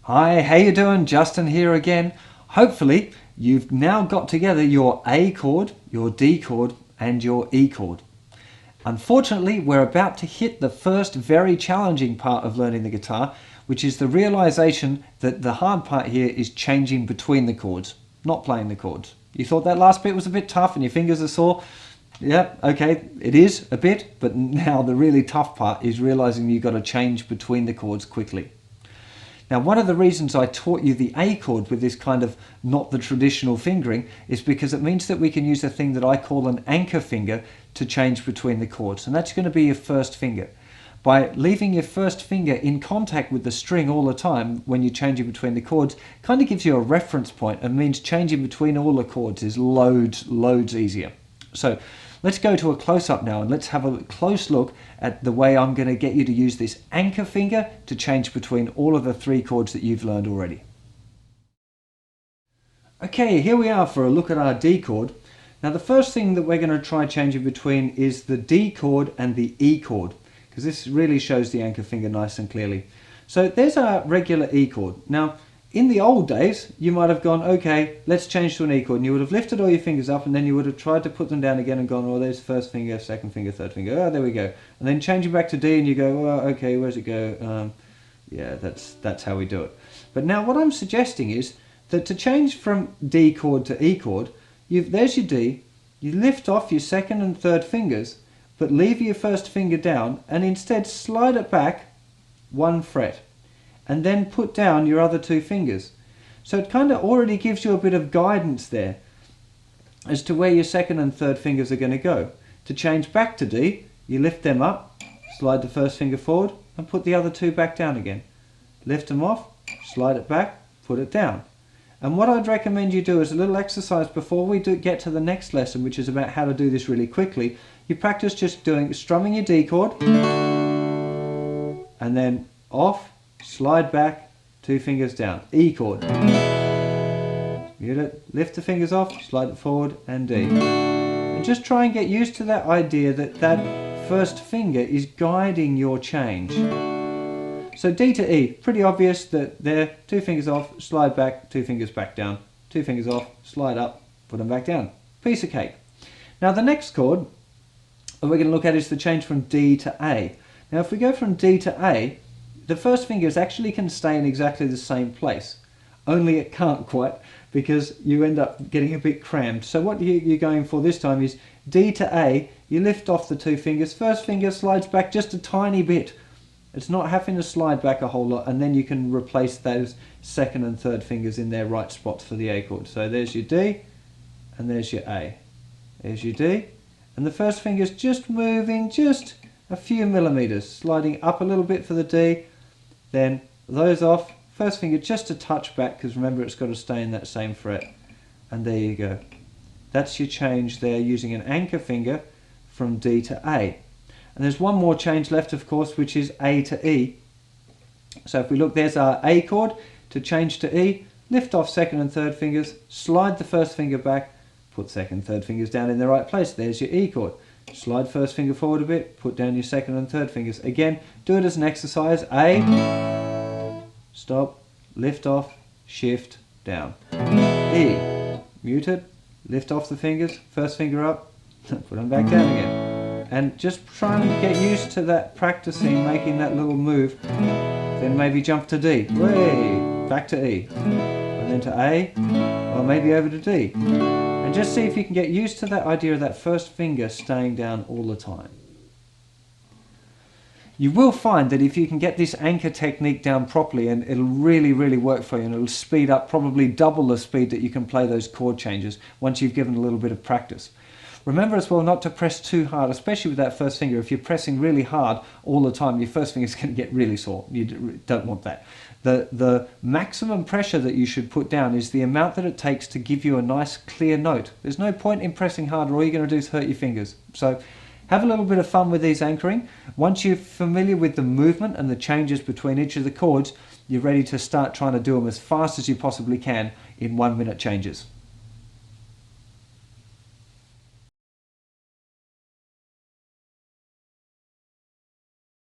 Hi, how you doing? Justin here again. Hopefully you've now got together your A chord, your D chord and your E chord. Unfortunately, we're about to hit the first very challenging part of learning the guitar, which is the realization that the hard part here is changing between the chords, not playing the chords. You thought that last bit was a bit tough and your fingers are sore? Yeah, okay, it is a bit, but now the really tough part is realizing you've got to change between the chords quickly. Now, one of the reasons I taught you the A chord with this kind of not the traditional fingering is because it means that we can use a thing that I call an anchor finger to change between the chords, and that's going to be your first finger. By leaving your first finger in contact with the string all the time when you're changing between the chords, kind of gives you a reference point and means changing between all the chords is loads easier. So let's go to a close-up now and let's have a close look at the way I'm going to get you to use this anchor finger to change between all of the three chords that you've learned already. Okay, here we are for a look at our D chord. Now the first thing that we're going to try changing between is the D chord and the E chord, because this really shows the anchor finger nice and clearly. So there's our regular E chord. Now in the old days, you might have gone, okay, let's change to an E chord, and you would have lifted all your fingers up and then you would have tried to put them down again and gone, oh, there's first finger, second finger, third finger, oh, there we go. And then changing back to D and you go, well, okay, where's it go? Yeah, that's how we do it. But now what I'm suggesting is that to change from D chord to E chord, there's your D, you lift off your second and third fingers, but leave your first finger down and instead slide it back one fret. And then put down your other two fingers. So it kind of already gives you a bit of guidance there as to where your second and third fingers are going to go. To change back to D, you lift them up, slide the first finger forward and put the other two back down again. Lift them off, slide it back, put it down. And what I'd recommend you do is a little exercise before we get to the next lesson, which is about how to do this really quickly. You practice just strumming your D chord and then off, slide back, two fingers down, E chord. Mute it, lift the fingers off, slide it forward, and D. And just try and get used to that idea that that first finger is guiding your change. So D to E, pretty obvious that there, two fingers off, slide back, two fingers back down, two fingers off, slide up, put them back down. Piece of cake. Now the next chord that we're going to look at is the change from D to A. Now if we go from D to A, the first fingers actually can stay in exactly the same place, only it can't quite because you end up getting a bit crammed. So what you're going for this time is D to A, you lift off the two fingers, first finger slides back just a tiny bit. It's not having to slide back a whole lot, and then you can replace those second and third fingers in their right spots for the A chord. So there's your D and there's your A. There's your D, and the first finger's just moving just a few millimeters, sliding up a little bit for the D, then those off, first finger just a touch back because remember it's got to stay in that same fret, and there you go. That's your change there using an anchor finger from D to A. And there's one more change left, of course, which is A to E. So if we look, there's our A chord. To change to E, lift off second and third fingers, slide the first finger back, put second and third fingers down in the right place. There's your E chord. Slide first finger forward a bit, put down your second and third fingers. Again, do it as an exercise. A, stop, lift off, shift, down. E, muted, lift off the fingers, first finger up, put them back down again. And just try and get used to that practicing, making that little move. Then maybe jump to D, way, back to E, and then to A, or maybe over to D. And just see if you can get used to that idea of that first finger staying down all the time. You will find that if you can get this anchor technique down properly, and it'll really work for you, and it'll speed up, probably double the speed that you can play those chord changes once you've given a little bit of practice. Remember as well not to press too hard, especially with that first finger. If you're pressing really hard all the time, your first finger is going to get really sore. You don't want that. The maximum pressure that you should put down is the amount that it takes to give you a nice clear note. There's no point in pressing harder. All you're going to do is hurt your fingers. So have a little bit of fun with these anchoring. Once you're familiar with the movement and the changes between each of the chords, you're ready to start trying to do them as fast as you possibly can in 1 minute changes.